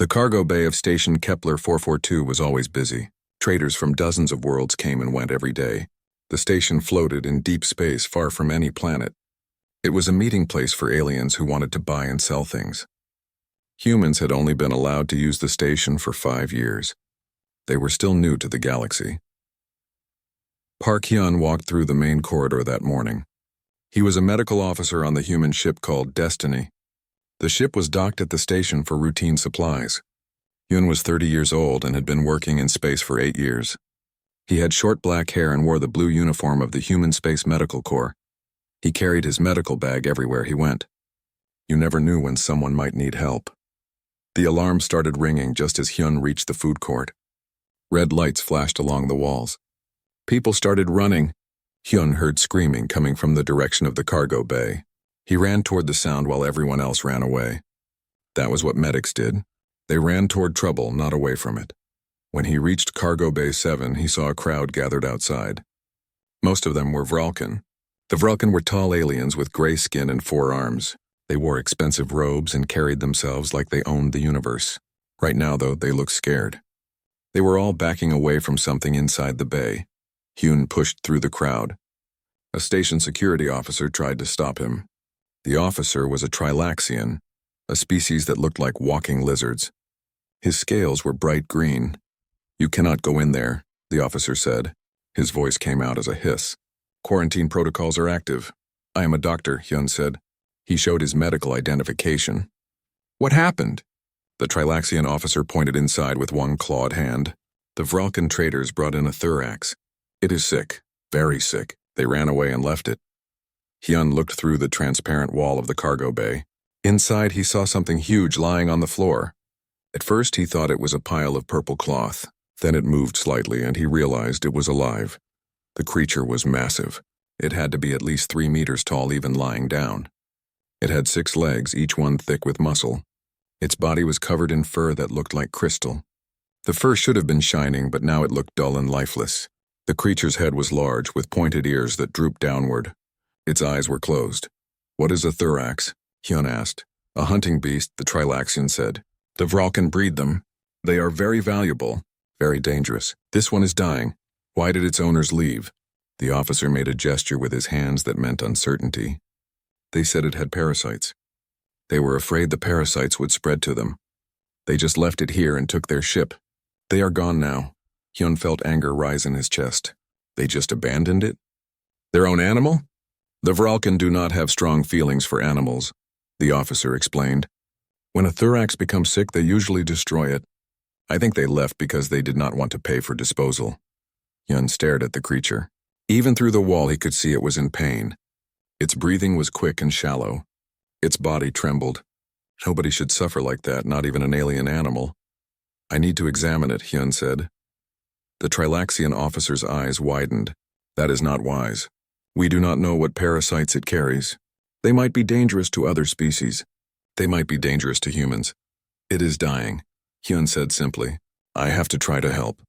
The cargo bay of Station Kepler 442 was always busy. Traders from dozens of worlds came and went every day. The station floated in deep space far from any planet. It was a meeting place for aliens who wanted to buy and sell things. Humans had only been allowed to use the station for 5 years. They were still new to the galaxy. Park Hyun walked through the main corridor that morning. He was a medical officer on the human ship called Destiny. The ship was docked at the station for routine supplies. Hyun was 30 years old and had been working in space for 8 years. He had short black hair and wore the blue uniform of the Human Space Medical Corps. He carried his medical bag everywhere he went. You never knew when someone might need help. The alarm started ringing just as Hyun reached the food court. Red lights flashed along the walls. People started running. Hyun heard screaming coming from the direction of the cargo bay. He ran toward the sound while everyone else ran away. That was what medics did. They ran toward trouble, not away from it. When he reached Cargo Bay 7, he saw a crowd gathered outside. Most of them were Vralken. The Vralken were tall aliens with gray skin and 4 arms. They wore expensive robes and carried themselves like they owned the universe. Right now, though, they looked scared. They were all backing away from something inside the bay. Hyun pushed through the crowd. A station security officer tried to stop him. The officer was a Trilaxian, a species that looked like walking lizards. His scales were bright green. "You cannot go in there," the officer said. His voice came out as a hiss. "Quarantine protocols are active." "I am a doctor," Hyun said. He showed his medical identification. "What happened?" The Trilaxian officer pointed inside with one clawed hand. The Vralken traders brought in a thorax. "It is sick, very sick. They ran away and left it." Hyun looked through the transparent wall of the cargo bay. Inside, he saw something huge lying on the floor. At first, he thought it was a pile of purple cloth. Then it moved slightly, and he realized it was alive. The creature was massive. It had to be at least 3 meters tall, even lying down. It had 6 legs, each one thick with muscle. Its body was covered in fur that looked like crystal. The fur should have been shining, but now it looked dull and lifeless. The creature's head was large, with pointed ears that drooped downward. Its eyes were closed. "What is a thorax?" Hyun asked. "A hunting beast," the Trilaxian said. "The Vralken breed them. They are very valuable, very dangerous. This one is dying. Why did its owners leave?" The officer made a gesture with his hands that meant uncertainty. "They said it had parasites. They were afraid the parasites would spread to them. They just left it here and took their ship. They are gone now." Hyun felt anger rise in his chest. "They just abandoned it? Their own animal?" "The Vralken do not have strong feelings for animals," the officer explained. "When a thorax becomes sick, they usually destroy it. I think they left because they did not want to pay for disposal." Hyun stared at the creature. Even through the wall, he could see it was in pain. Its breathing was quick and shallow. Its body trembled. Nobody should suffer like that, not even an alien animal. "I need to examine it," Hyun said. The Trilaxian officer's eyes widened. "That is not wise. We do not know what parasites it carries. They might be dangerous to other species. They might be dangerous to humans. It is dying," Hyun said simply. "I have to try to help."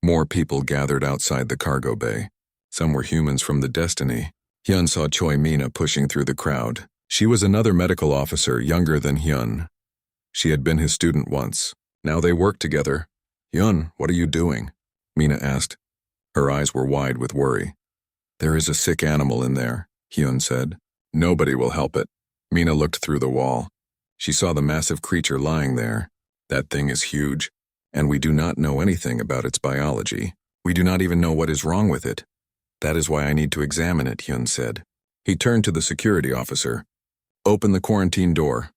More people gathered outside the cargo bay. Some were humans from the Destiny. Hyun saw Choi Mina pushing through the crowd. She was another medical officer, younger than Hyun. She had been his student once. Now they worked together. "Hyun, what are you doing?" Mina asked. Her eyes were wide with worry. "There is a sick animal in there," Hyun said. "Nobody will help it." Mina looked through the wall. She saw the massive creature lying there. "That thing is huge, and we do not know anything about its biology. We do not even know what is wrong with it. That is why I need to examine it," Hyun said. He turned to the security officer. "Open the quarantine door."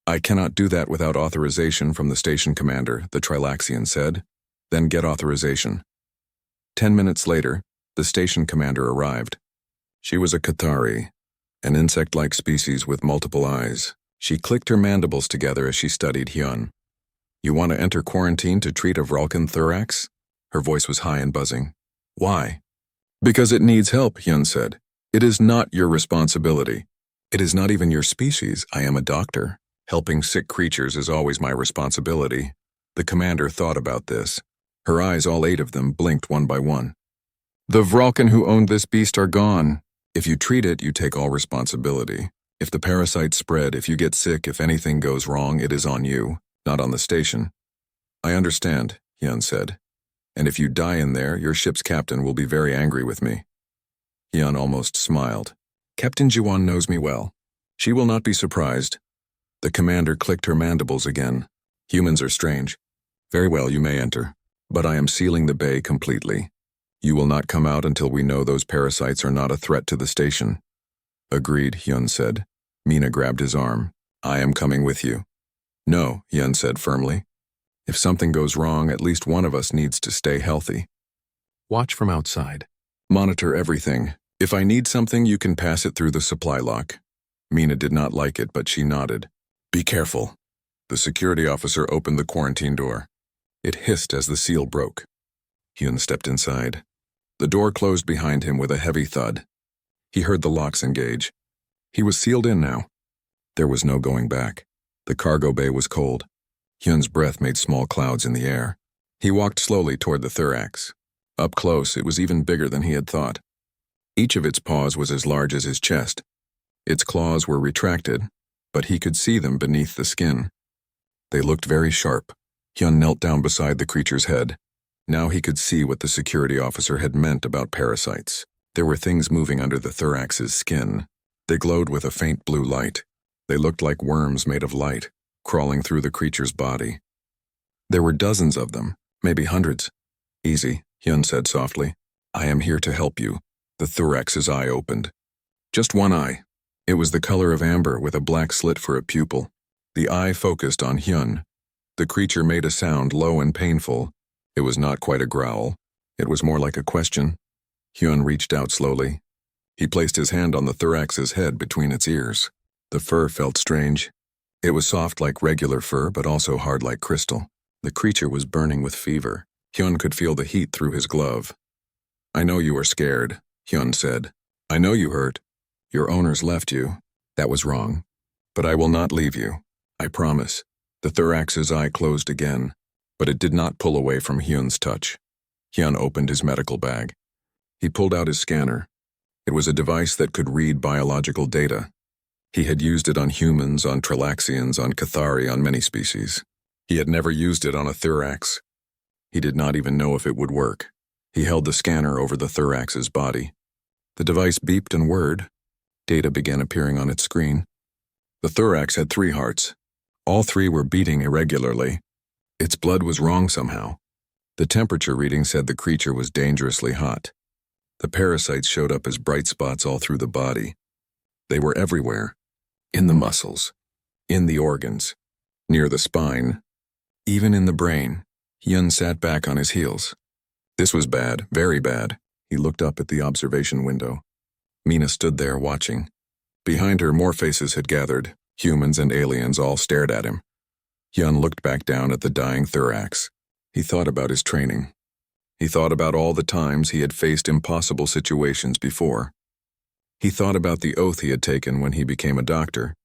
"I cannot do that without authorization from the station commander," the Trilaxian said. "Then get authorization." 10 minutes later, the station commander arrived. She was a Cathari, an insect-like species with multiple eyes. She clicked her mandibles together as she studied Hyun. "You want to enter quarantine to treat a Vralken thorax?" Her voice was high and buzzing. "Why?" "Because it needs help," Hyun said. "It is not your responsibility. It is not even your species. I am a doctor. Helping sick creatures is always my responsibility." The commander thought about this. Her eyes, all 8 of them, blinked one by one. "The Vralken who owned this beast are gone. If you treat it, you take all responsibility. If the parasites spread, if you get sick, if anything goes wrong, it is on you. Not on the station. I understand, Hyun said. And if you die in there, your ship's captain will be very angry with me. Hyun almost smiled. Captain Jiwon knows me well. She will not be surprised. The commander clicked her mandibles again. Humans are strange. Very well, you may enter. But I am sealing the bay completely. You will not come out until we know those parasites are not a threat to the station. Agreed, Hyun said. Mina grabbed his arm. I am coming with you. No, Hyun said firmly. If something goes wrong, at least one of us needs to stay healthy. Watch from outside. Monitor everything. If I need something, you can pass it through the supply lock. Mina did not like it, but she nodded. Be careful. The security officer opened the quarantine door. It hissed as the seal broke. Hyun stepped inside. The door closed behind him with a heavy thud. He heard the locks engage. He was sealed in now. There was no going back. The cargo bay was cold. Hyun's breath made small clouds in the air. He walked slowly toward the thorax. Up close, it was even bigger than he had thought. Each of its paws was as large as his chest. Its claws were retracted, but he could see them beneath the skin. They looked very sharp. Hyun knelt down beside the creature's head. Now he could see what the security officer had meant about parasites. There were things moving under the thorax's skin. They glowed with a faint blue light. They looked like worms made of light, crawling through the creature's body. There were dozens of them, maybe hundreds. Easy, Hyun said softly. I am here to help you. The thorax's eye opened. Just one eye. It was the color of amber with a black slit for a pupil. The eye focused on Hyun. The creature made a sound low and painful. It was not quite a growl. It was more like a question. Hyun reached out slowly. He placed his hand on the thorax's head between its ears. The fur felt strange. It was soft like regular fur, but also hard like crystal. The creature was burning with fever. Hyun could feel the heat through his glove. I know you are scared, Hyun said. I know you hurt. Your owners left you. That was wrong. But I will not leave you. I promise. The thorax's eye closed again, but it did not pull away from Hyun's touch. Hyun opened his medical bag. He pulled out his scanner. It was a device that could read biological data. He had used it on humans, on Tralaxians, on Cathari, on many species. He had never used it on a thorax. He did not even know if it would work. He held the scanner over the thorax's body. The device beeped and whirred. Data began appearing on its screen. The thorax had 3 hearts. All 3 were beating irregularly. Its blood was wrong somehow. The temperature reading said the creature was dangerously hot. The parasites showed up as bright spots all through the body. They were everywhere. In the muscles. In the organs. Near the spine. Even in the brain. Hyun sat back on his heels. This was bad, very bad. He looked up at the observation window. Mina stood there watching. Behind her, more faces had gathered. Humans and aliens all stared at him. Hyun looked back down at the dying thorax. He thought about his training. He thought about all the times he had faced impossible situations before. He thought about the oath he had taken when he became a doctor.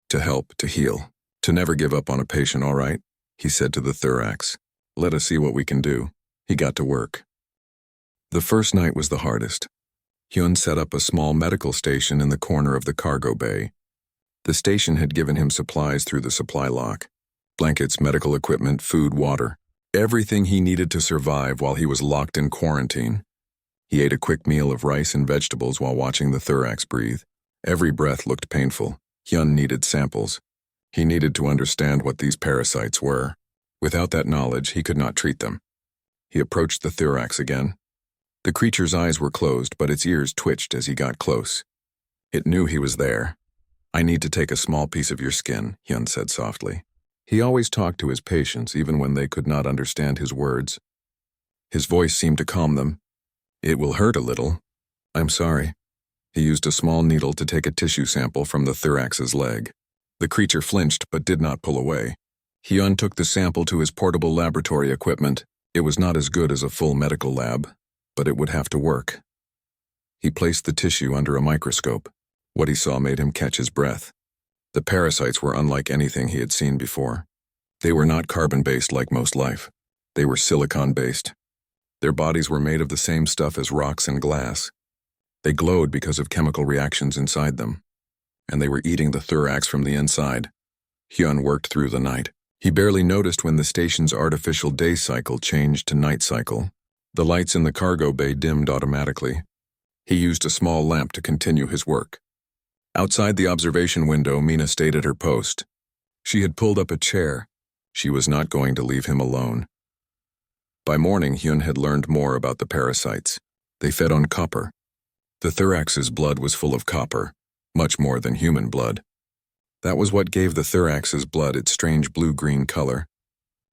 To help, to heal, to never give up on a patient, all right? He said to the thorax. Let us see what we can do. He got to work. The first night was the hardest. Hyun set up a small medical station in the corner of the cargo bay. The station had given him supplies through the supply lock. Blankets, medical equipment, food, water. Everything he needed to survive while he was locked in quarantine. He ate a quick meal of rice and vegetables while watching the thorax breathe. Every breath looked painful. Hyun needed samples. He needed to understand what these parasites were. Without that knowledge, he could not treat them. He approached the thorax again. The creature's eyes were closed, but its ears twitched as he got close. It knew he was there. I need to take a small piece of your skin, Hyun said softly. He always talked to his patients, even when they could not understand his words. His voice seemed to calm them. It will hurt a little. I'm sorry. He used a small needle to take a tissue sample from the thorax's leg. The creature flinched but did not pull away. Hyun took the sample to his portable laboratory equipment. It was not as good as a full medical lab, but it would have to work. He placed the tissue under a microscope. What he saw made him catch his breath. The parasites were unlike anything he had seen before. They were not carbon-based like most life. They were silicon-based. Their bodies were made of the same stuff as rocks and glass. They glowed because of chemical reactions inside them. And they were eating the thorax from the inside. Hyun worked through the night. He barely noticed when the station's artificial day cycle changed to night cycle. The lights in the cargo bay dimmed automatically. He used a small lamp to continue his work. Outside the observation window, Mina stayed at her post. She had pulled up a chair. She was not going to leave him alone. By morning, Hyun had learned more about the parasites. They fed on copper. The thorax's blood was full of copper, much more than human blood. That was what gave the thorax's blood its strange blue-green color.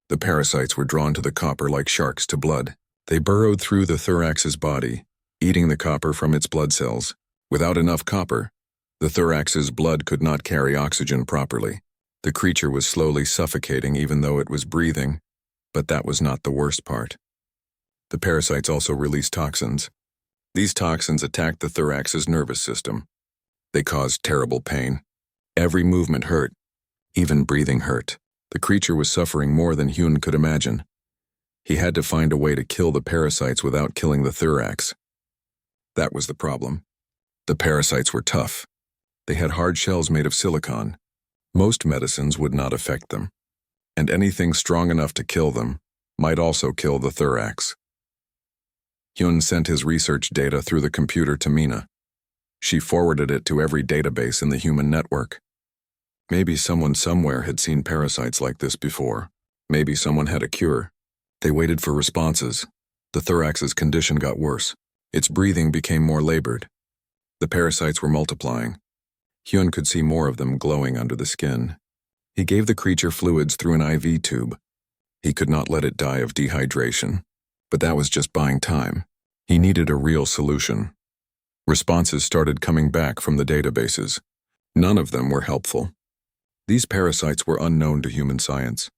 The parasites were drawn to the copper like sharks to blood. They burrowed through the thorax's body, eating the copper from its blood cells. Without enough copper, the thorax's blood could not carry oxygen properly. The creature was slowly suffocating even though it was breathing, but that was not the worst part. The parasites also released toxins. These toxins attacked the thorax's nervous system. They caused terrible pain. Every movement hurt. Even breathing hurt. The creature was suffering more than Hyun could imagine. He had to find a way to kill the parasites without killing the thorax. That was the problem. The parasites were tough. They had hard shells made of silicon. Most medicines would not affect them, and anything strong enough to kill them might also kill the thorax. Hyun sent his research data through the computer to Mina. She forwarded it to every database in the human network. Maybe someone somewhere had seen parasites like this before. Maybe someone had a cure. They waited for responses. The thorax's condition got worse. Its breathing became more labored. The parasites were multiplying. Hyun could see more of them glowing under the skin. He gave the creature fluids through an IV tube. He could not let it die of dehydration, but that was just buying time. He needed a real solution. Responses started coming back from the databases. None of them were helpful. These parasites were unknown to human science.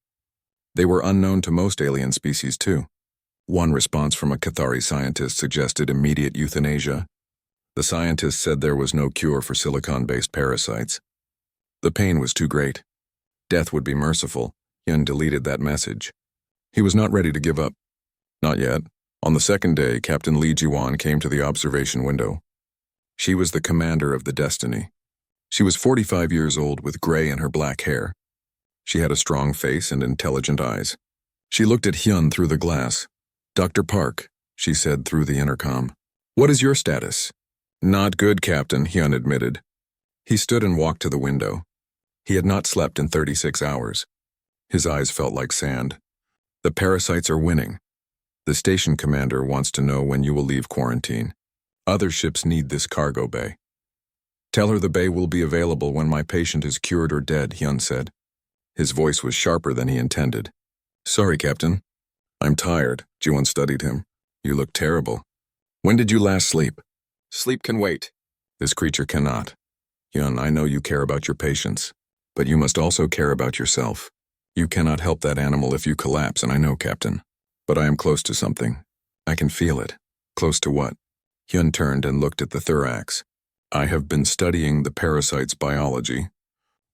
They were unknown to most alien species too. One response from a Cathari scientist suggested immediate euthanasia. The scientist said there was no cure for silicon-based parasites. The pain was too great. Death would be merciful. Hyun deleted that message. He was not ready to give up. Not yet. On the second day, Captain Lee Ji-won came to the observation window. She was the commander of the Destiny. She was 45 years old with gray in her black hair. She had a strong face and intelligent eyes. She looked at Hyun through the glass. "Dr. Park," she said through the intercom. "What is your status?" "Not good, Captain," Hyun admitted. He stood and walked to the window. He had not slept in 36 hours. His eyes felt like sand. "The parasites are winning. The station commander wants to know when you will leave quarantine. Other ships need this cargo bay." "Tell her the bay will be available when my patient is cured or dead," Hyun said. His voice was sharper than he intended. "Sorry, Captain. I'm tired." Ji-won studied him. "You look terrible. When did you last sleep?" "Sleep can wait." "This creature cannot. Hyun, I know you care about your patients, but you must also care about yourself. You cannot help that animal if you collapse, and I know, Captain. But I am close to something. I can feel it." "Close to what?" Hyun turned and looked at the thorax. "I have been studying the parasites' biology.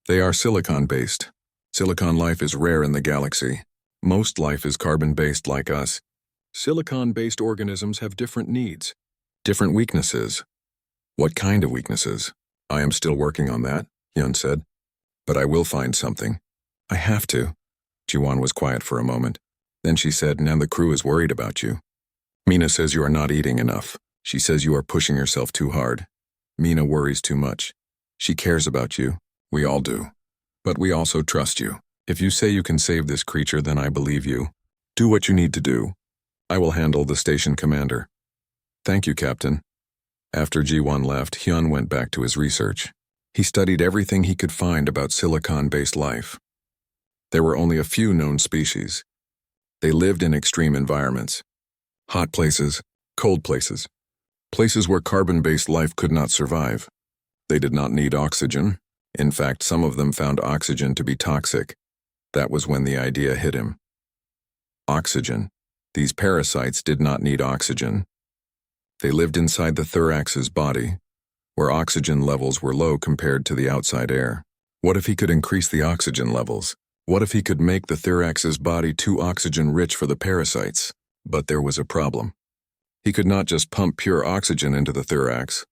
They are silicon-based. Silicon life is rare in the galaxy. Most life is carbon-based like us. Silicon-based organisms have different needs, different weaknesses." "What kind of weaknesses?" "I am still working on that," Hyun said. "But I will find something. I have to." Ji-won was quiet for a moment. Then she said, "Now the crew is worried about you. Mina says you are not eating enough. She says you are pushing yourself too hard. Mina worries too much. She cares about you. We all do. But we also trust you. If you say you can save this creature, then I believe you. Do what you need to do. I will handle the station commander." "Thank you, Captain." After Ji-won left, Hyun went back to his research. He studied everything he could find about silicon-based life. There were only a few known species. They lived in extreme environments. Hot places, cold places. Places where carbon-based life could not survive. They did not need oxygen. In fact, some of them found oxygen to be toxic. That was when the idea hit him. Oxygen. These parasites did not need oxygen. They lived inside the thorax's body, where oxygen levels were low compared to the outside air. What if he could increase the oxygen levels? What if he could make the thorax's body too oxygen-rich for the parasites? But there was a problem. He could not just pump pure oxygen into the thorax.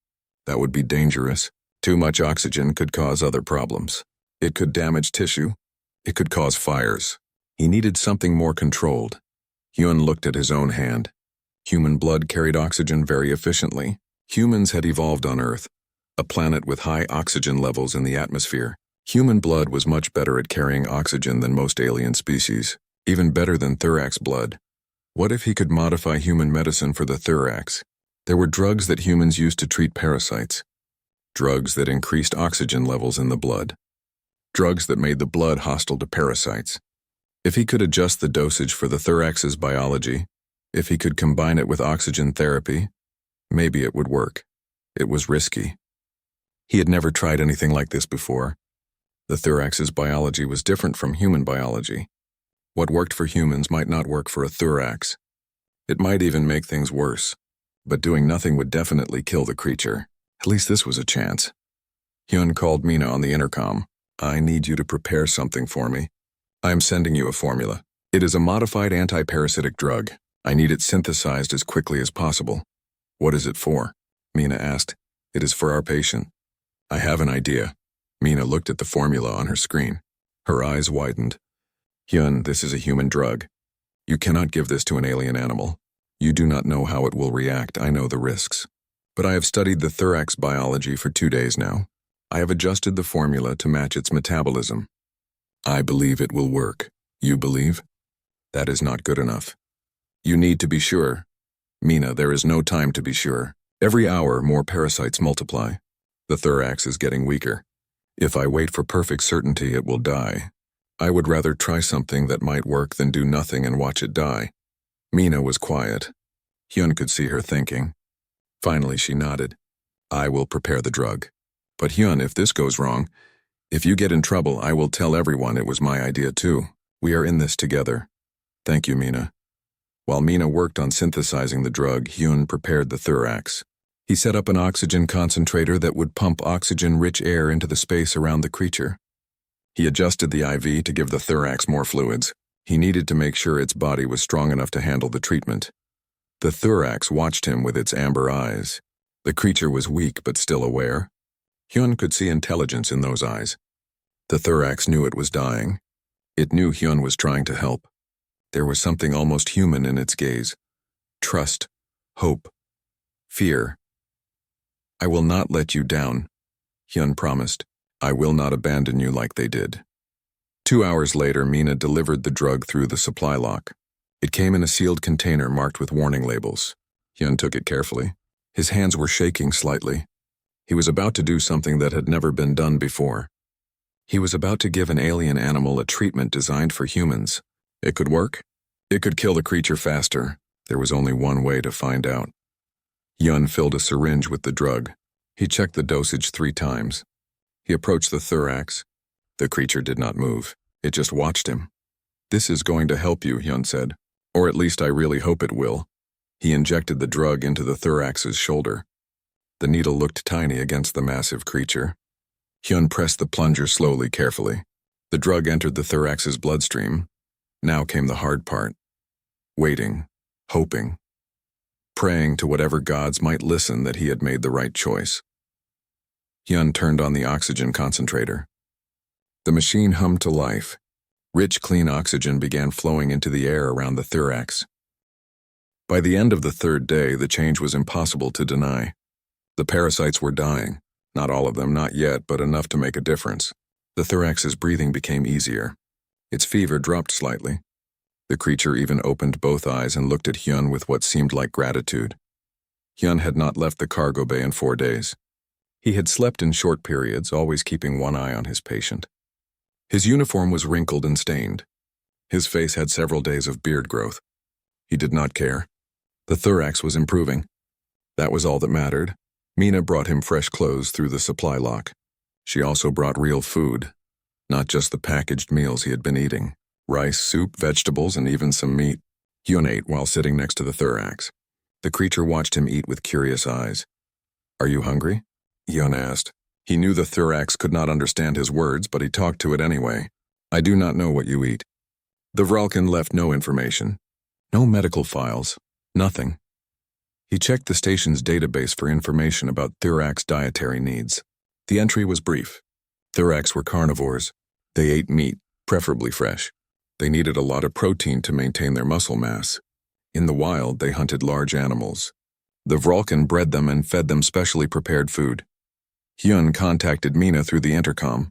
That would be dangerous. Too much oxygen could cause other problems. It could damage tissue. It could cause fires. He needed something more controlled. Hyun looked at his own hand. Human blood carried oxygen very efficiently. Humans had evolved on Earth, a planet with high oxygen levels in the atmosphere. Human blood was much better at carrying oxygen than most alien species, even better than thorax blood. What if he could modify human medicine for the thorax? There were drugs that humans used to treat parasites. Drugs that increased oxygen levels in the blood. Drugs that made the blood hostile to parasites. If he could adjust the dosage for the thorax's biology, if he could combine it with oxygen therapy, maybe it would work. It was risky. He had never tried anything like this before. The thorax's biology was different from human biology. What worked for humans might not work for a thorax. It might even make things worse. But doing nothing would definitely kill the creature. At least this was a chance. Hyun called Mina on the intercom. I need you to prepare something for me. I am sending you a formula. It is a modified anti-parasitic drug. I need it synthesized as quickly as possible. What is it for? Mina asked. It is for our patient. I have an idea. Mina looked at the formula on her screen. Her eyes widened. Hyun, this is a human drug. You cannot give this to an alien animal. You do not know how it will react. I know the risks. But I have studied the thorax biology for 2 days now. I have adjusted the formula to match its metabolism. I believe it will work. You believe? That is not good enough. You need to be sure. Mina, there is no time to be sure. Every hour, more parasites multiply. The thorax is getting weaker. If I wait for perfect certainty, it will die. I would rather try something that might work than do nothing and watch it die. Mina was quiet. Hyun could see her thinking. Finally, she nodded. I will prepare the drug. But Hyun, if this goes wrong, if you get in trouble, I will tell everyone it was my idea too. We are in this together. Thank you, Mina. While Mina worked on synthesizing the drug, Hyun prepared the thorax. He set up an oxygen concentrator that would pump oxygen-rich air into the space around the creature. He adjusted the IV to give the thorax more fluids. He needed to make sure its body was strong enough to handle the treatment. The thorax watched him with its amber eyes. The creature was weak but still aware. Hyun could see intelligence in those eyes. The thorax knew it was dying. It knew Hyun was trying to help. There was something almost human in its gaze. Trust, hope, fear. I will not let you down, Hyun promised. I will not abandon you like they did. 2 hours later, Mina delivered the drug through the supply lock. It came in a sealed container marked with warning labels. Hyun took it carefully. His hands were shaking slightly. He was about to do something that had never been done before. He was about to give an alien animal a treatment designed for humans. It could work. It could kill the creature faster. There was only one way to find out. Hyun filled a syringe with the drug. He checked the dosage 3 times. He approached the thorax. The creature did not move. It just watched him. This is going to help you, Hyun said. Or at least I really hope it will. He injected the drug into the thorax's shoulder. The needle looked tiny against the massive creature. Hyun pressed the plunger slowly, carefully. The drug entered the thorax's bloodstream. Now came the hard part. Waiting, hoping, praying to whatever gods might listen that he had made the right choice. Hyun turned on the oxygen concentrator. The machine hummed to life. Rich, clean oxygen began flowing into the air around the thorax. By the end of the 3rd day, the change was impossible to deny. The parasites were dying. Not all of them, not yet, but enough to make a difference. The thorax's breathing became easier. Its fever dropped slightly. The creature even opened both eyes and looked at Hyun with what seemed like gratitude. Hyun had not left the cargo bay in 4 days. He had slept in short periods, always keeping one eye on his patient. His uniform was wrinkled and stained. His face had several days of beard growth. He did not care. The thorax was improving. That was all that mattered. Mina brought him fresh clothes through the supply lock. She also brought real food, not just the packaged meals he had been eating. Rice, soup, vegetables, and even some meat. Hyun ate while sitting next to the thorax. The creature watched him eat with curious eyes. Are you hungry? Hyun asked. He knew the thorax could not understand his words, but he talked to it anyway. I do not know what you eat. The Vralkin left no information. No medical files. Nothing. He checked the station's database for information about thorax dietary needs. The entry was brief. Thorax were carnivores. They ate meat, preferably fresh. They needed a lot of protein to maintain their muscle mass. In the wild, they hunted large animals. The Vrolkin bred them and fed them specially prepared food. Hyun contacted Mina through the intercom.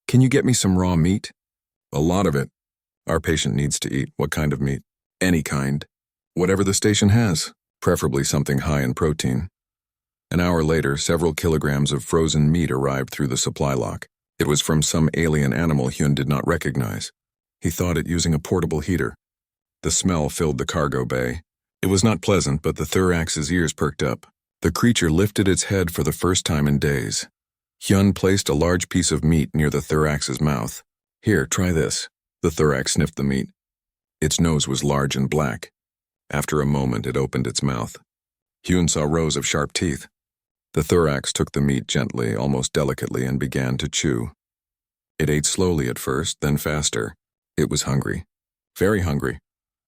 "Can you get me some raw meat?" "A lot of it. Our patient needs to eat. What kind of meat?" "Any kind. Whatever the station has, preferably something high in protein." An hour later, several kilograms of frozen meat arrived through the supply lock. It was from some alien animal Hyun did not recognize. He thought it using a portable heater. The smell filled the cargo bay. It was not pleasant, but the thorax's ears perked up. The creature lifted its head for the first time in days. Hyun placed a large piece of meat near the thorax's mouth. "Here, try this." The thorax sniffed the meat. Its nose was large and black. After a moment, it opened its mouth. Hyun saw rows of sharp teeth. The thorax took the meat gently, almost delicately, and began to chew. It ate slowly at first, then faster. It was hungry. Very hungry.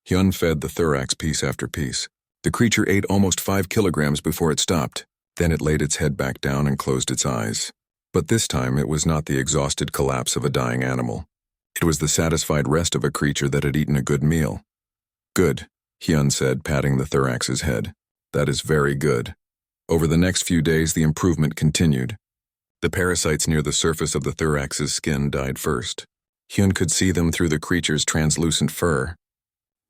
Hyun fed the thorax piece after piece. The creature ate almost 5 kilograms before it stopped. Then it laid its head back down and closed its eyes. But this time it was not the exhausted collapse of a dying animal. It was the satisfied rest of a creature that had eaten a good meal. "Good," Hyun said, patting the thorax's head. "That is very good." Over the next few days, the improvement continued. The parasites near the surface of the thorax's skin died first. Hyun could see them through the creature's translucent fur.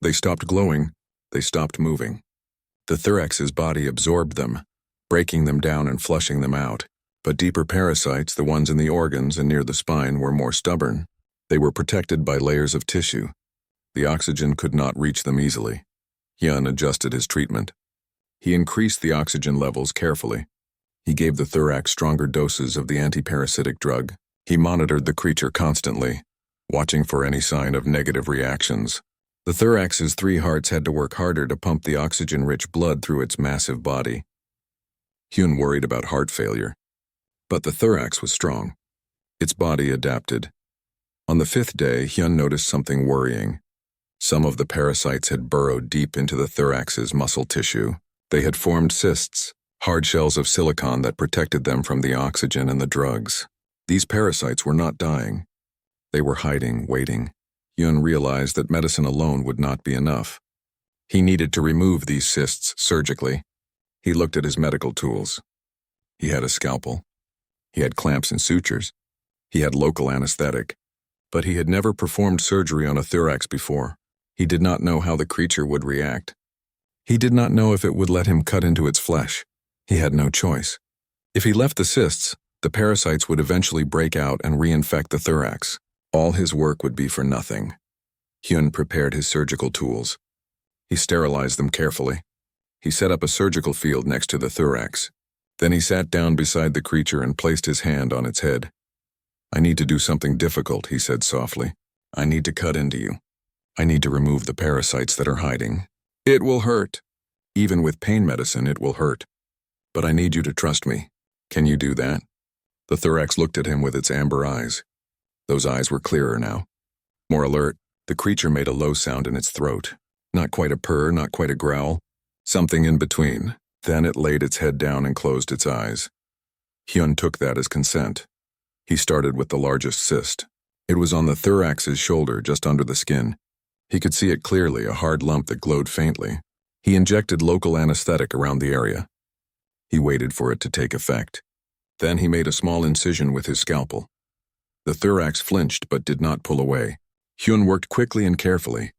They stopped glowing. They stopped moving. The thorax's body absorbed them, breaking them down and flushing them out. But deeper parasites, the ones in the organs and near the spine, were more stubborn. They were protected by layers of tissue. The oxygen could not reach them easily. Hyun adjusted his treatment. He increased the oxygen levels carefully. He gave the thorax stronger doses of the antiparasitic drug. He monitored the creature constantly, watching for any sign of negative reactions. The thorax's 3 hearts had to work harder to pump the oxygen-rich blood through its massive body. Hyun worried about heart failure. But the thorax was strong. Its body adapted. On the 5th day, Hyun noticed something worrying. Some of the parasites had burrowed deep into the thorax's muscle tissue. They had formed cysts, hard shells of silicon that protected them from the oxygen and the drugs. These parasites were not dying. They were hiding, waiting. Hyun realized that medicine alone would not be enough. He needed to remove these cysts surgically. He looked at his medical tools. He had a scalpel. He had clamps and sutures. He had local anesthetic. But he had never performed surgery on a thorax before. He did not know how the creature would react. He did not know if it would let him cut into its flesh. He had no choice. If he left the cysts, the parasites would eventually break out and reinfect the thorax. All his work would be for nothing. Hyun prepared his surgical tools. He sterilized them carefully. He set up a surgical field next to the thorax. Then he sat down beside the creature and placed his hand on its head. "I need to do something difficult," he said softly. "I need to cut into you. I need to remove the parasites that are hiding. It will hurt. Even with pain medicine, it will hurt. But I need you to trust me. Can you do that?" The thorax looked at him with its amber eyes. Those eyes were clearer now. More alert, the creature made a low sound in its throat. Not quite a purr, not quite a growl. Something in between. Then it laid its head down and closed its eyes. Hyun took that as consent. He started with the largest cyst. It was on the thorax's shoulder, just under the skin. He could see it clearly, a hard lump that glowed faintly. He injected local anesthetic around the area. He waited for it to take effect. Then he made a small incision with his scalpel. The thorax flinched but did not pull away. Hyun worked quickly and carefully.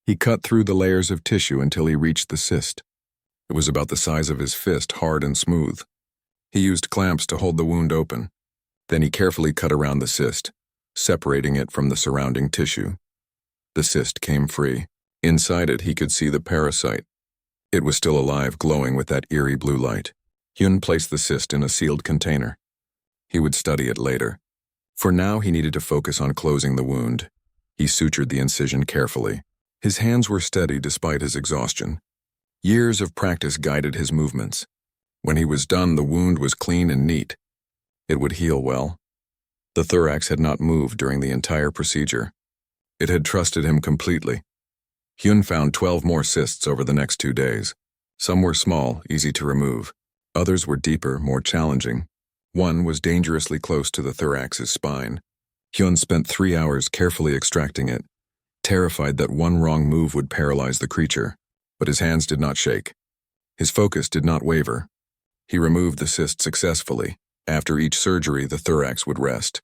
He cut through the layers of tissue until he reached the cyst. It was about the size of his fist, hard and smooth. He used clamps to hold the wound open. Then he carefully cut around the cyst, separating it from the surrounding tissue. The cyst came free. Inside it, he could see the parasite. It was still alive, glowing with that eerie blue light. Hyun placed the cyst in a sealed container. He would study it later. For now, he needed to focus on closing the wound. He sutured the incision carefully. His hands were steady despite his exhaustion. Years of practice guided his movements. When he was done, the wound was clean and neat. It would heal well. The thorax had not moved during the entire procedure. It had trusted him completely. Hyun found 12 more cysts over the next 2 days. Some were small, easy to remove. Others were deeper, more challenging. One was dangerously close to the thorax's spine. Hyun spent 3 hours carefully extracting it, terrified that one wrong move would paralyze the creature. But his hands did not shake. His focus did not waver. He removed the cyst successfully. After each surgery, the thorax would rest.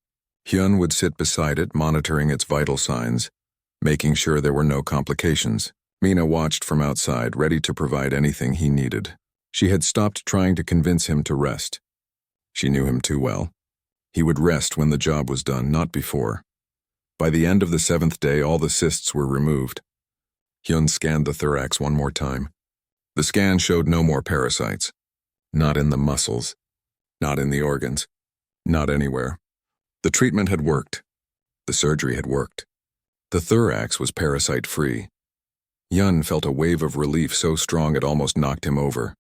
Hyun would sit beside it, monitoring its vital signs, making sure there were no complications. Mina watched from outside, ready to provide anything he needed. She had stopped trying to convince him to rest. She knew him too well. He would rest when the job was done, not before. By the end of the 7th day, all the cysts were removed. Hyun scanned the thorax one more time. The scan showed no more parasites. Not in the muscles. Not in the organs. Not anywhere. The treatment had worked. The surgery had worked. The thorax was parasite-free. Hyun felt a wave of relief so strong it almost knocked him over.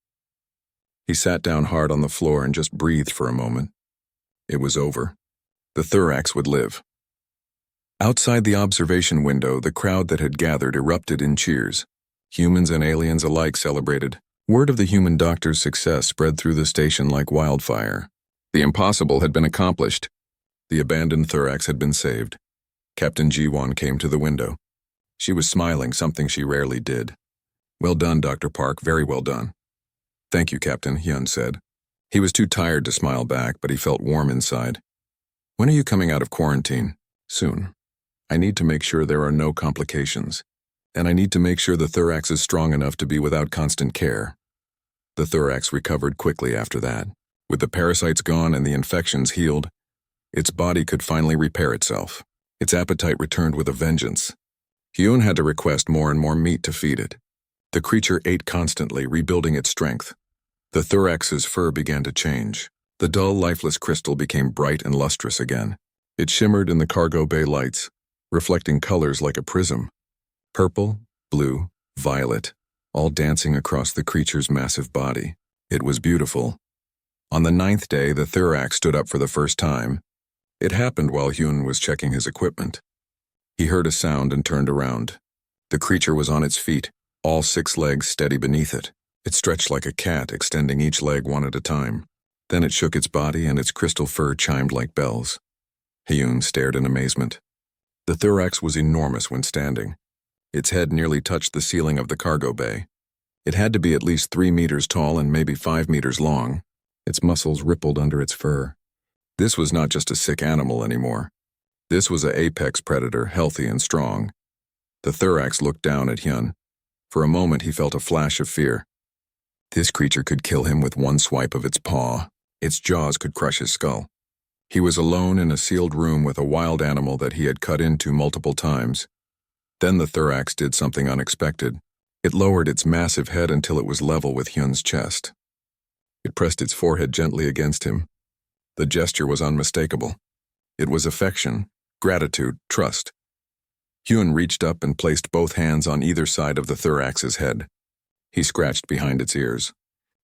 He sat down hard on the floor and just breathed for a moment. It was over. The thorax would live. Outside the observation window, the crowd that had gathered erupted in cheers. Humans and aliens alike celebrated. Word of the human doctor's success spread through the station like wildfire. The impossible had been accomplished. The abandoned thorax had been saved. Captain Ji-won came to the window. She was smiling, something she rarely did. "Well done, Dr. Park, very well done." "Thank you, Captain," Hyun said. He was too tired to smile back, but he felt warm inside. "When are you coming out of quarantine?" "Soon. I need to make sure there are no complications. And I need to make sure the thorax is strong enough to be without constant care." The thorax recovered quickly after that. With the parasites gone and the infections healed, its body could finally repair itself. Its appetite returned with a vengeance. Hyun had to request more and more meat to feed it. The creature ate constantly, rebuilding its strength. The thorax's fur began to change. The dull, lifeless crystal became bright and lustrous again. It shimmered in the cargo bay lights, reflecting colors like a prism. Purple, blue, violet, all dancing across the creature's massive body. It was beautiful. On the 9th day, the thorax stood up for the first time. It happened while Hyun was checking his equipment. He heard a sound and turned around. The creature was on its feet, all 6 legs steady beneath it. It stretched like a cat, extending each leg one at a time. Then it shook its body and its crystal fur chimed like bells. Hyun stared in amazement. The thorax was enormous when standing. Its head nearly touched the ceiling of the cargo bay. It had to be at least 3 meters tall and maybe 5 meters long. Its muscles rippled under its fur. This was not just a sick animal anymore. This was an apex predator, healthy and strong. The thorax looked down at Hyun. For a moment he felt a flash of fear. This creature could kill him with one swipe of its paw. Its jaws could crush his skull. He was alone in a sealed room with a wild animal that he had cut into multiple times. Then the thorax did something unexpected. It lowered its massive head until it was level with Hyun's chest. It pressed its forehead gently against him. The gesture was unmistakable. It was affection, gratitude, trust. Hyun reached up and placed both hands on either side of the thorax's head. He scratched behind its ears.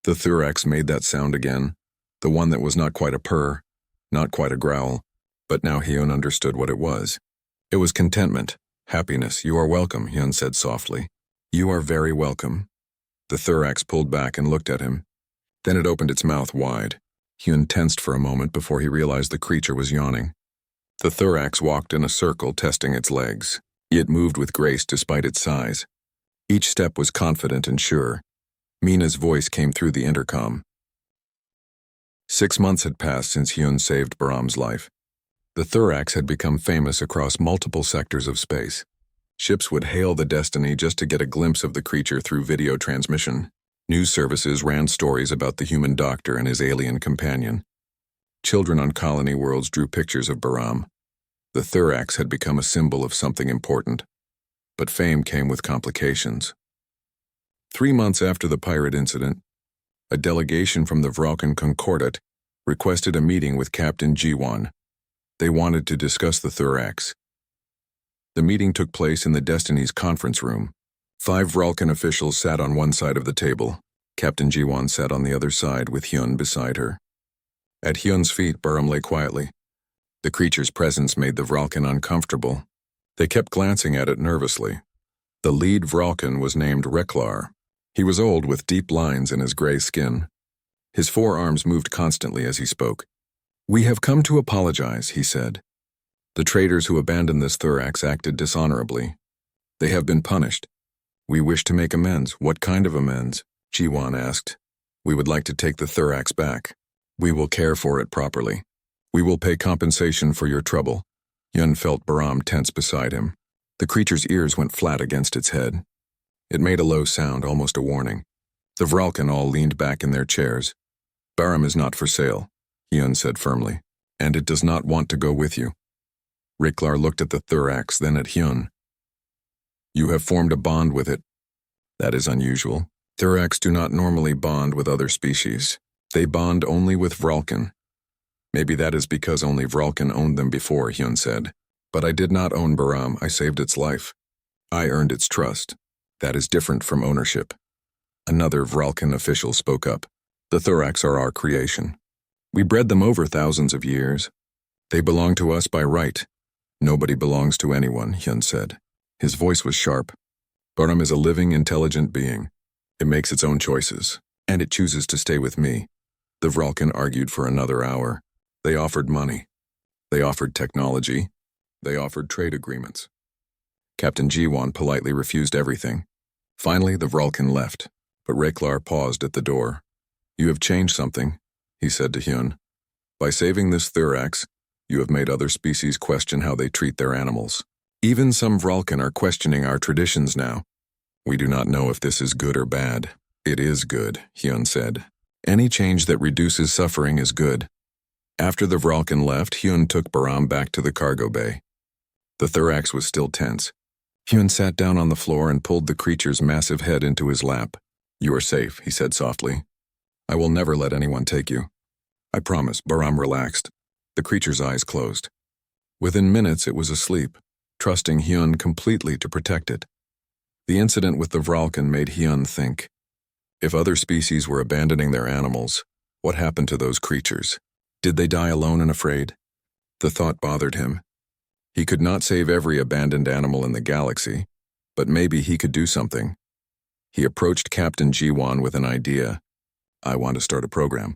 The thorax made that sound again, the one that was not quite a purr, not quite a growl, but now Hyun understood what it was. It was contentment, happiness. "You are welcome," Hyun said softly. "You are very welcome." The thorax pulled back and looked at him. Then it opened its mouth wide. Hyun tensed for a moment before he realized the creature was yawning. The thorax walked in a circle, testing its legs. It moved with grace despite its size. Each step was confident and sure. Mina's voice came through the intercom. 6 months had passed since Hyun saved Bahram's life. The thorax had become famous across multiple sectors of space. Ships would hail the Destiny just to get a glimpse of the creature through video transmission. News services ran stories about the human doctor and his alien companion. Children on colony worlds drew pictures of Bahram. The thorax had become a symbol of something important. But fame came with complications. 3 months after the pirate incident, a delegation from the Vralken Concordat requested a meeting with Captain Ji-won. They wanted to discuss the thorax. The meeting took place in the Destiny's conference room. 5 Vralken officials sat on one side of the table. Captain Ji-won sat on the other side with Hyun beside her. At Hyun's feet, Bahram lay quietly. The creature's presence made the Vralken uncomfortable. They kept glancing at it nervously. The lead Vralken was named Reklar. He was old with deep lines in his gray skin. His forearms moved constantly as he spoke. "We have come to apologize," he said. The traders who abandoned this thorax acted dishonorably. They have been punished. We wish to make amends. What kind of amends? Jiwan asked. We would like to take the thorax back. We will care for it properly. We will pay compensation for your trouble. Hyun felt Baram tense beside him. The creature's ears went flat against its head. It made a low sound, almost a warning. The Vralken all leaned back in their chairs. Baram is not for sale, Hyun said firmly, and it does not want to go with you. Riklar looked at the thorax, then at Hyun. You have formed a bond with it. That is unusual. Thorax do not normally bond with other species. They bond only with Vralken. Maybe that is because only Vralken owned them before, Hyun said. But I did not own Baram, I saved its life. I earned its trust. That is different from ownership. Another Vralken official spoke up. The thorax are our creation. We bred them over thousands of years. They belong to us by right. Nobody belongs to anyone, Hyun said. His voice was sharp. Baram is a living, intelligent being. It makes its own choices, and it chooses to stay with me. The Vralken argued for another hour. They offered money. They offered technology. They offered trade agreements. Captain Jiwan politely refused everything. Finally, the Vralken left, but Riklar paused at the door. You have changed something, he said to Hyun. By saving this thorax, you have made other species question how they treat their animals. Even some Vralken are questioning our traditions now. We do not know if this is good or bad. It is good, Hyun said. Any change that reduces suffering is good. After the Vralken left, Hyun took Baram back to the cargo bay. The thorax was still tense. Hyun sat down on the floor and pulled the creature's massive head into his lap. You are safe, he said softly. I will never let anyone take you. I promise. Baram relaxed. The creature's eyes closed. Within minutes it was asleep, trusting Hyun completely to protect it. The incident with the Vralken made Hyun think. If other species were abandoning their animals, what happened to those creatures? Did they die alone and afraid? The thought bothered him. He could not save every abandoned animal in the galaxy, but maybe he could do something. He approached Captain Jiwan with an idea. I want to start a program.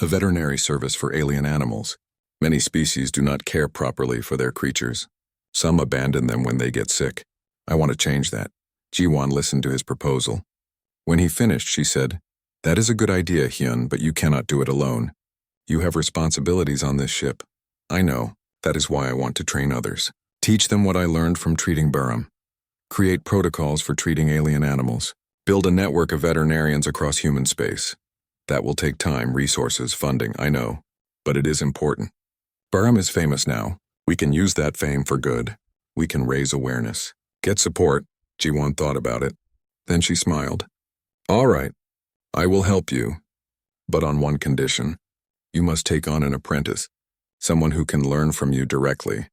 A veterinary service for alien animals. Many species do not care properly for their creatures. Some abandon them when they get sick. I want to change that. Jiwan listened to his proposal. When he finished, she said, That is a good idea, Hyun, but you cannot do it alone. You have responsibilities on this ship. I know. That is why I want to train others. Teach them what I learned from treating Baram. Create protocols for treating alien animals. Build a network of veterinarians across human space. That will take time, resources, funding, I know. But it is important. Baram is famous now. We can use that fame for good. We can raise awareness. Get support. Jiwon thought about it. Then she smiled. All right. I will help you. But on one condition. You must take on an apprentice. Someone who can learn from you directly.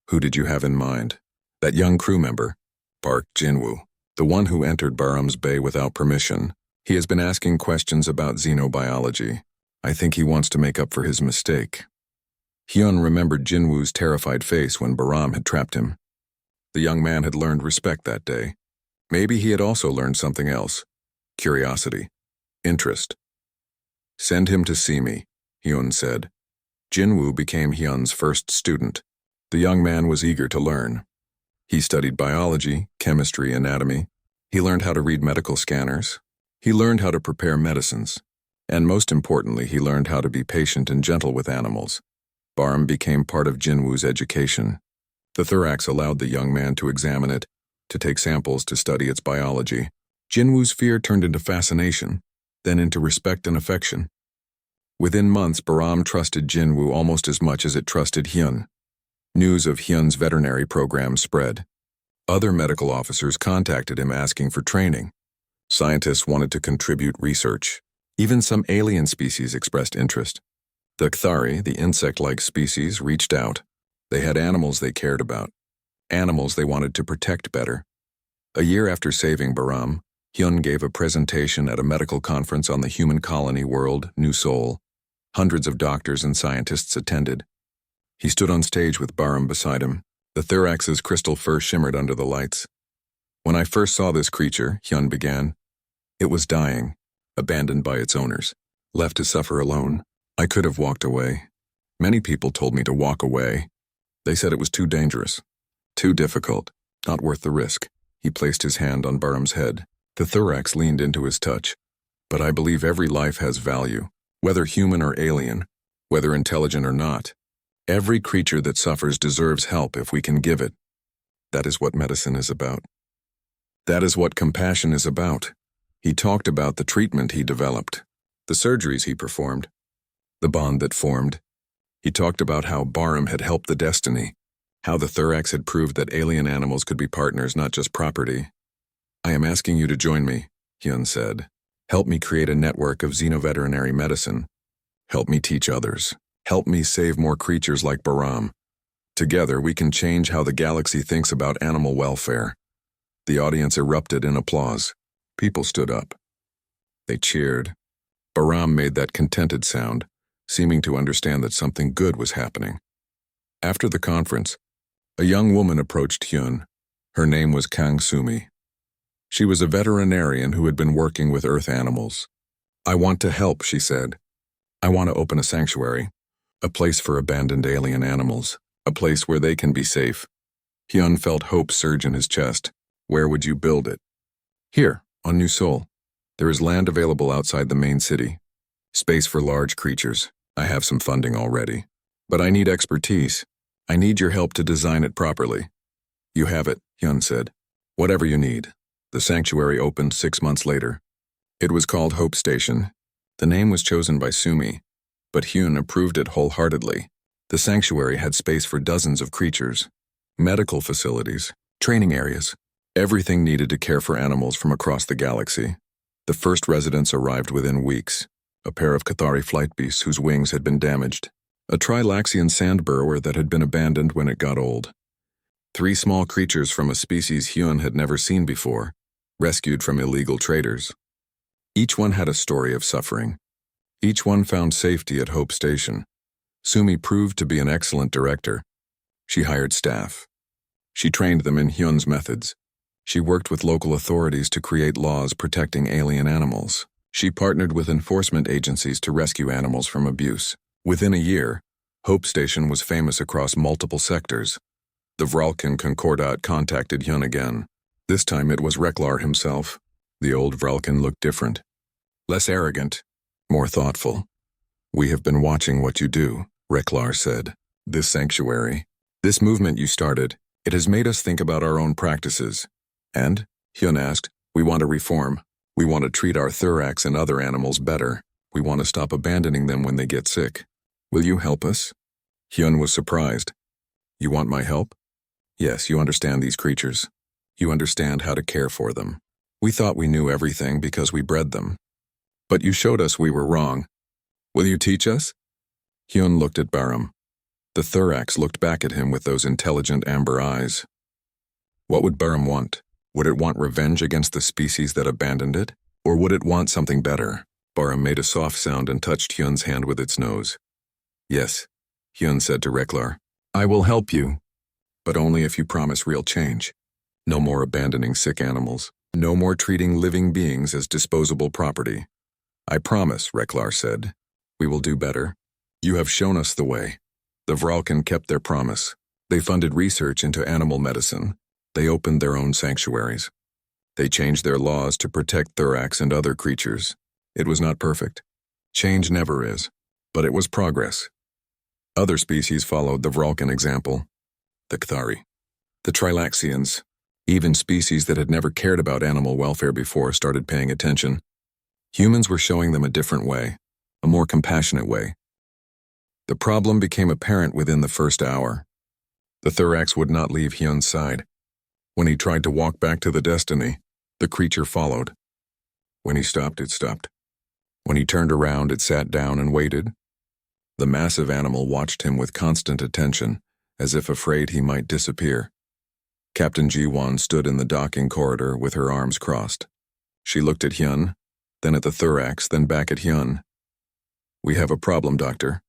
Who did you have in mind? That young crew member, Park Jinwoo, the one who entered Baram's bay without permission. He has been asking questions about xenobiology. I think he wants to make up for his mistake. Hyun remembered Jinwoo's terrified face when Baram had trapped him. The young man had learned respect that day. Maybe he had also learned something else. Curiosity. Interest. Send him to see me, Hyun said. Jinwoo became Hyun's first student. The young man was eager to learn. He studied biology, chemistry, anatomy. He learned how to read medical scanners. He learned how to prepare medicines. And most importantly, he learned how to be patient and gentle with animals. Baram became part of Jinwoo's education. The thorax allowed the young man to examine it, to take samples to study its biology. Jinwoo's fear turned into fascination, then into respect and affection. Within months, Baram trusted Jinwoo almost as much as it trusted Hyun. News of Hyun's veterinary program spread. Other medical officers contacted him asking for training. Scientists wanted to contribute research. Even some alien species expressed interest. The Kthari, the insect-like species, reached out. They had animals they cared about. Animals they wanted to protect better. A year after saving Baram, Hyun gave a presentation at a medical conference on the human colony world, New Seoul. Hundreds of doctors and scientists attended. He stood on stage with Baram beside him. The thorax's crystal fur shimmered under the lights. When I first saw this creature, Hyun began, it was dying, abandoned by its owners, left to suffer alone. I could have walked away. Many people told me to walk away. They said it was too dangerous, too difficult, not worth the risk. He placed his hand on Barham's head. The thorax leaned into his touch. But I believe every life has value, whether human or alien, whether intelligent or not. Every creature that suffers deserves help if we can give it. That is what medicine is about. That is what compassion is about. He talked about the treatment he developed, the surgeries he performed, the bond that formed. He talked about how Barham had helped the destiny, how the thorax had proved that alien animals could be partners, not just property. I am asking you to join me, Hyun said. Help me create a network of xenoveterinary medicine. Help me teach others. Help me save more creatures like Barham. Together we can change how the galaxy thinks about animal welfare. The audience erupted in applause. People stood up. They cheered. Barham made that contented sound, seeming to understand that something good was happening. After the conference, a young woman approached Hyun. Her name was Kang Sumi. She was a veterinarian who had been working with Earth animals. I want to help, she said. I want to open a sanctuary, a place for abandoned alien animals, a place where they can be safe. Hyun felt hope surge in his chest. Where would you build it? Here, on New Seoul. There is land available outside the main city. Space for large creatures. I have some funding already. But I need expertise. I need your help to design it properly. You have it, Hyun said. Whatever you need. The sanctuary opened 6 months later. It was called Hope Station. The name was chosen by Sumi, but Hyun approved it wholeheartedly. The sanctuary had space for dozens of creatures, medical facilities, training areas, everything needed to care for animals from across the galaxy. The first residents arrived within weeks, a pair of Cathari flight beasts whose wings had been damaged, a Trilaxian sand burrower that had been abandoned when it got old, 3 small creatures from a species Hyun had never seen before, rescued from illegal traders. Each one had a story of suffering. Each one found safety at Hope Station. Sumi proved to be an excellent director. She hired staff. She trained them in Hyun's methods. She worked with local authorities to create laws protecting alien animals. She partnered with enforcement agencies to rescue animals from abuse. Within a year, Hope Station was famous across multiple sectors. The Vralken Concordat contacted Hyun again. This time it was Reklar himself. The old Vralken looked different. Less arrogant, more thoughtful. We have been watching what you do, Reklar said. This sanctuary, this movement you started, it has made us think about our own practices. And, Hyun asked, we want to reform. We want to treat our thorax and other animals better. We want to stop abandoning them when they get sick. Will you help us? Hyun was surprised. You want my help? Yes, you understand these creatures. You understand how to care for them. We thought we knew everything because we bred them. But you showed us we were wrong. Will you teach us? Hyun looked at Barham. The thorax looked back at him with those intelligent amber eyes. What would Barham want? Would it want revenge against the species that abandoned it? Or would it want something better? Barham made a soft sound and touched Hyun's hand with its nose. Yes, Hyun said to Reklar. I will help you, but only if you promise real change. No more abandoning sick animals. No more treating living beings as disposable property. I promise, Reklar said. We will do better. You have shown us the way. The Vralken kept their promise. They funded research into animal medicine. They opened their own sanctuaries. They changed their laws to protect thorax and other creatures. It was not perfect. Change never is. But it was progress. Other species followed the Vralken example. The Cathari, the Trilaxians, even species that had never cared about animal welfare before started paying attention. Humans were showing them a different way, a more compassionate way. The problem became apparent within the first hour. The thorax would not leave Hyun's side. When he tried to walk back to the destiny, the creature followed. When he stopped, it stopped. When he turned around, it sat down and waited. The massive animal watched him with constant attention, as if afraid he might disappear. Captain Ji-won stood in the docking corridor with her arms crossed. She looked at Hyun, then at the thorax, then back at Hyun. We have a problem, Doctor.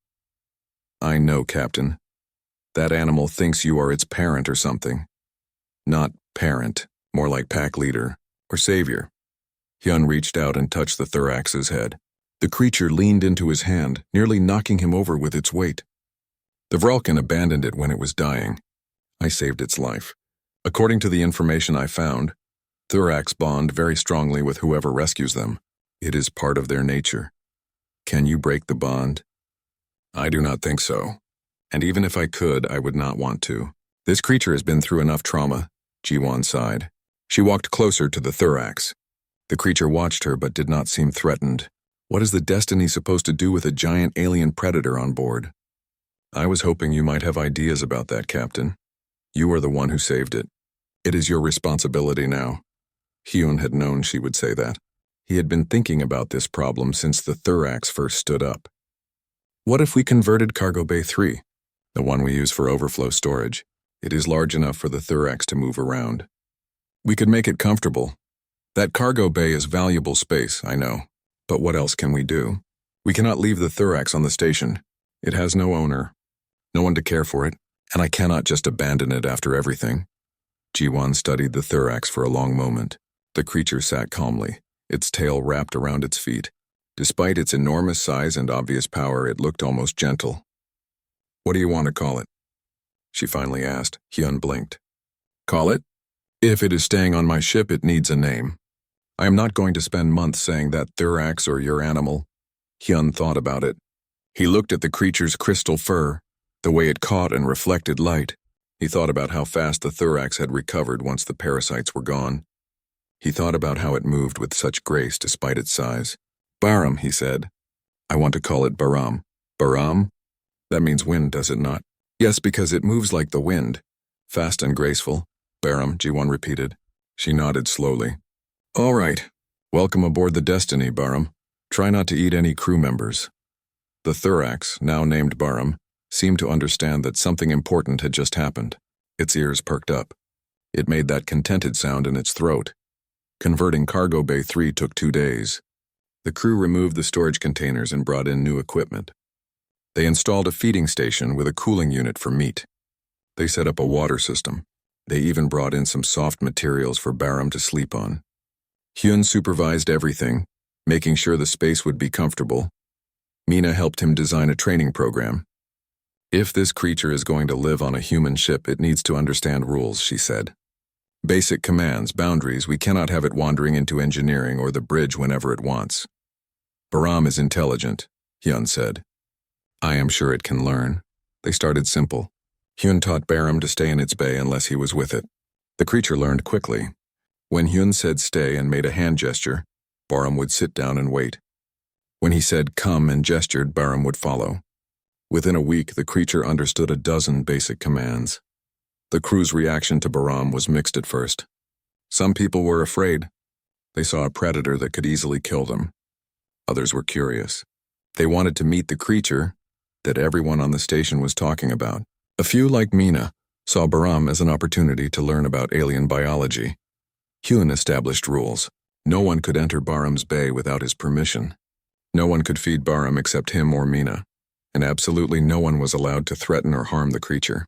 I know, Captain. That animal thinks you are its parent or something. Not parent, more like pack leader or savior. Hyun reached out and touched the thorax's head. The creature leaned into his hand, nearly knocking him over with its weight. The Vralken abandoned it when it was dying. I saved its life. According to the information I found, Thorax bond very strongly with whoever rescues them. It is part of their nature. Can you break the bond? I do not think so. And even if I could, I would not want to. This creature has been through enough trauma, Jiwan sighed. She walked closer to the Thorax. The creature watched her but did not seem threatened. What is the Destiny supposed to do with a giant alien predator on board? I was hoping you might have ideas about that, Captain. You are the one who saved it. It is your responsibility now. Hyun had known she would say that. He had been thinking about this problem since the Thorax first stood up. What if we converted Cargo Bay 3, the one we use for overflow storage? It is large enough for the Thorax to move around. We could make it comfortable. That cargo bay is valuable space, I know. But what else can we do? We cannot leave the Thorax on the station. It has no owner, no one to care for it, and I cannot just abandon it after everything. Jiwan studied the Thorax for a long moment. The creature sat calmly, its tail wrapped around its feet. Despite its enormous size and obvious power, it looked almost gentle. What do you want to call it? She finally asked. Hyun blinked. Call it? If it is staying on my ship, it needs a name. I am not going to spend months saying that Thorax or your animal. Hyun thought about it. He looked at the creature's crystal fur, the way it caught and reflected light. He thought about how fast the Thorax had recovered once the parasites were gone. He thought about how it moved with such grace despite its size. Baram, he said. I want to call it Baram. Baram? That means wind, does it not? Yes, because it moves like the wind. Fast and graceful. Baram, Jiwan repeated. She nodded slowly. All right. Welcome aboard the Destiny, Baram. Try not to eat any crew members. The Thorax, now named Baram, seemed to understand that something important had just happened. Its ears perked up. It made that contented sound in its throat. Converting Cargo Bay 3 took 2 days. The crew removed the storage containers and brought in new equipment. They installed a feeding station with a cooling unit for meat. They set up a water system. They even brought in some soft materials for Baram to sleep on. Hyun supervised everything, making sure the space would be comfortable. Mina helped him design a training program. If this creature is going to live on a human ship, it needs to understand rules, she said. Basic commands, boundaries, we cannot have it wandering into engineering or the bridge whenever it wants. Baram is intelligent, Hyun said. I am sure it can learn. They started simple. Hyun taught Baram to stay in its bay unless he was with it. The creature learned quickly. When Hyun said stay and made a hand gesture, Baram would sit down and wait. When he said come and gestured, Baram would follow. Within a week, the creature understood a dozen basic commands. The crew's reaction to Baram was mixed at first. Some people were afraid. They saw a predator that could easily kill them. Others were curious. They wanted to meet the creature that everyone on the station was talking about. A few, like Mina, saw Baram as an opportunity to learn about alien biology. Hyun established rules. No one could enter Baram's bay without his permission. No one could feed Baram except him or Mina, and absolutely no one was allowed to threaten or harm the creature.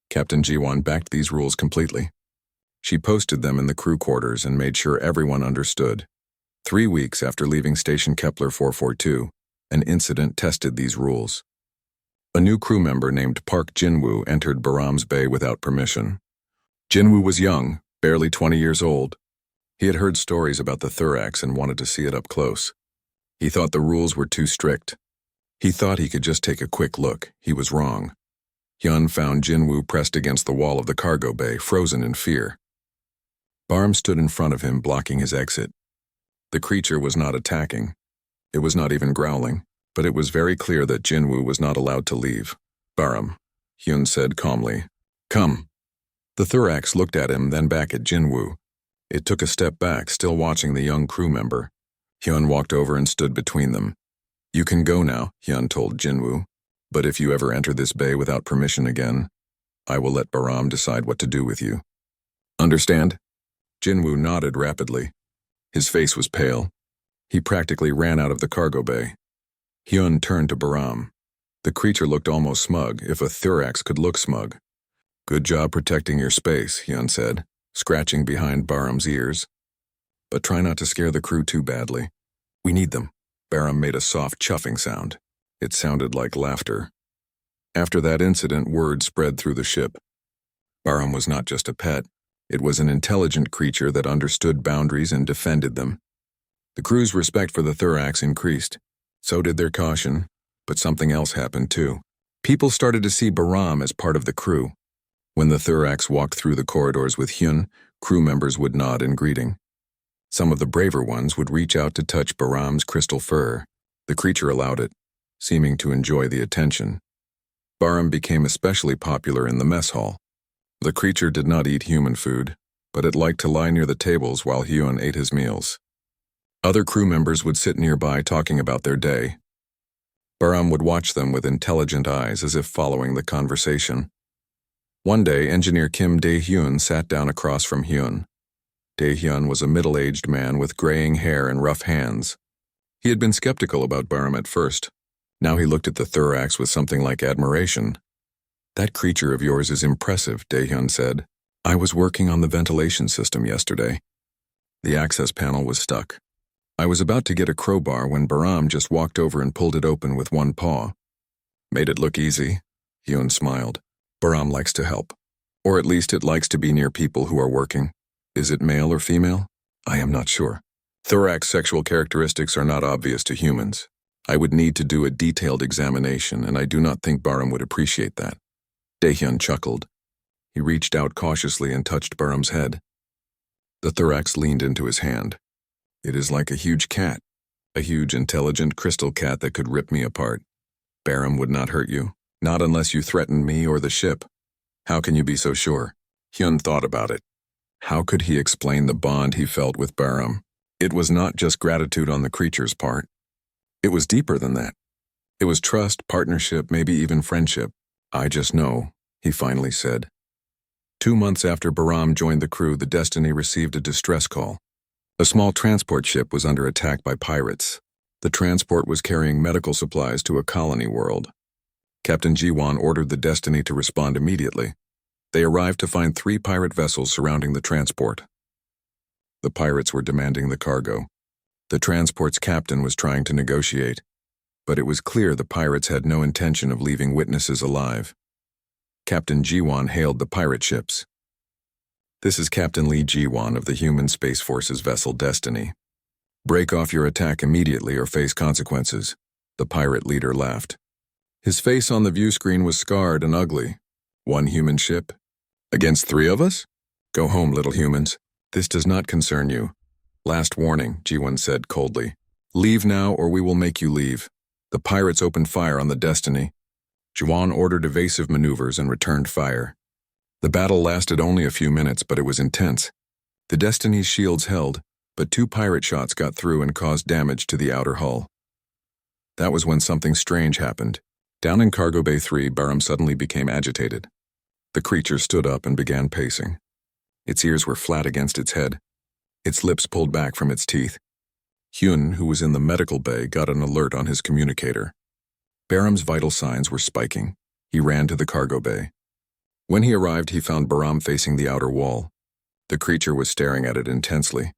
Captain Jiwan backed these rules completely. She posted them in the crew quarters and made sure everyone understood. 3 weeks after leaving Station Kepler 442, an incident tested these rules. A new crew member named Park Jinwoo entered Baram's bay without permission. Jinwoo was young, barely 20 years old. He had heard stories about the Thorax and wanted to see it up close. He thought the rules were too strict. He thought he could just take a quick look. He was wrong. Hyun found Jinwoo pressed against the wall of the cargo bay, frozen in fear. Baram stood in front of him, blocking his exit. The creature was not attacking. It was not even growling, but it was very clear that Jinwoo was not allowed to leave. Baram, Hyun said calmly. Come. The Thorax looked at him, then back at Jinwoo. It took a step back, still watching the young crew member. Hyun walked over and stood between them. You can go now, Hyun told Jinwoo. But if you ever enter this bay without permission again, I will let Baram decide what to do with you. Understand? Jinwoo nodded rapidly. His face was pale. He practically ran out of the cargo bay. Hyun turned to Baram. The creature looked almost smug, if a Thorax could look smug. Good job protecting your space, Hyun said, scratching behind Baram's ears. But try not to scare the crew too badly. We need them. Baram made a soft chuffing sound. It sounded like laughter. After that incident, word spread through the ship. Barham was not just a pet. It was an intelligent creature that understood boundaries and defended them. The crew's respect for the Thorax increased. So did their caution, but something else happened too. People started to see Bahram as part of the crew. When the Thorax walked through the corridors with Hyun, crew members would nod in greeting. Some of the braver ones would reach out to touch Bahram's crystal fur. The creature allowed it, seeming to enjoy the attention. Bahram became especially popular in the mess hall. The creature did not eat human food, but it liked to lie near the tables while Hyun ate his meals. Other crew members would sit nearby talking about their day. Bahram would watch them with intelligent eyes as if following the conversation. One day, engineer Kim Dae-hyun sat down across from Hyun. Dae-hyun was a middle-aged man with graying hair and rough hands. He had been skeptical about Bahram at first. Now he looked at the Thorax with something like admiration. "That creature of yours is impressive," Dae-hyun said. "I was working on the ventilation system yesterday. The access panel was stuck. I was about to get a crowbar when Bahram just walked over and pulled it open with one paw. Made it look easy." Hyun smiled. "Bahram likes to help. Or at least it likes to be near people who are working. Is it male or female? I am not sure. Thorax sexual characteristics are not obvious to humans. I would need to do a detailed examination, and I do not think Bahram would appreciate that." Dae-hyun chuckled. He reached out cautiously and touched Bahram's head. The Thorax leaned into his hand. "It is like a huge cat. A huge, intelligent crystal cat that could rip me apart. Bahram would not hurt you. Not unless you threatened me or the ship. How can you be so sure?" Hyun thought about it. How could he explain the bond he felt with Bahram? It was not just gratitude on the creature's part. It was deeper than that. It was trust, partnership, maybe even friendship. "I just know," he finally said. 2 months after Bahram joined the crew, the Destiny received a distress call. A small transport ship was under attack by pirates. The transport was carrying medical supplies to a colony world. Captain Ji-won ordered the Destiny to respond immediately. They arrived to find 3 pirate vessels surrounding the transport. The pirates were demanding the cargo. The transport's captain was trying to negotiate, but it was clear the pirates had no intention of leaving witnesses alive. Captain Ji-won hailed the pirate ships. "This is Captain Lee Ji-won of the Human Space Force's vessel Destiny. Break off your attack immediately or face consequences." The pirate leader laughed. His face on the view screen was scarred and ugly. "1 human ship? Against 3 of us? Go home, little humans. This does not concern you." "Last warning," Ji-won said coldly. "Leave now or we will make you leave." The pirates opened fire on the Destiny. Ji-won ordered evasive maneuvers and returned fire. The battle lasted only a few minutes, but it was intense. The Destiny's shields held, but 2 pirate shots got through and caused damage to the outer hull. That was when something strange happened. Down in Cargo Bay 3, Bahram suddenly became agitated. The creature stood up and began pacing. Its ears were flat against its head. Its lips pulled back from its teeth. Hyun, who was in the medical bay, got an alert on his communicator. Bahram's vital signs were spiking. He ran to the cargo bay. When he arrived, he found Bahram facing the outer wall. The creature was staring at it intensely,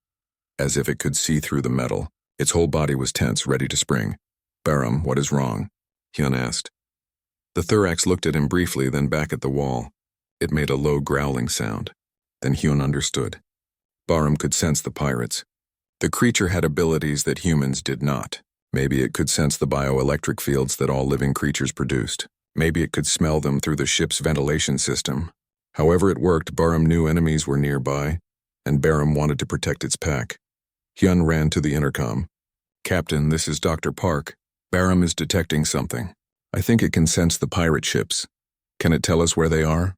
as if it could see through the metal. Its whole body was tense, ready to spring. "Bahram, what is wrong?" Hyun asked. The Thorax looked at him briefly, then back at the wall. It made a low growling sound. Then Hyun understood. Bahram could sense the pirates. The creature had abilities that humans did not. Maybe it could sense the bioelectric fields that all living creatures produced. Maybe it could smell them through the ship's ventilation system. However it worked, Bahram knew enemies were nearby, and Bahram wanted to protect its pack. Hyun ran to the intercom. "Captain, this is Dr. Park. Bahram is detecting something. I think it can sense the pirate ships. Can it tell us where they are?"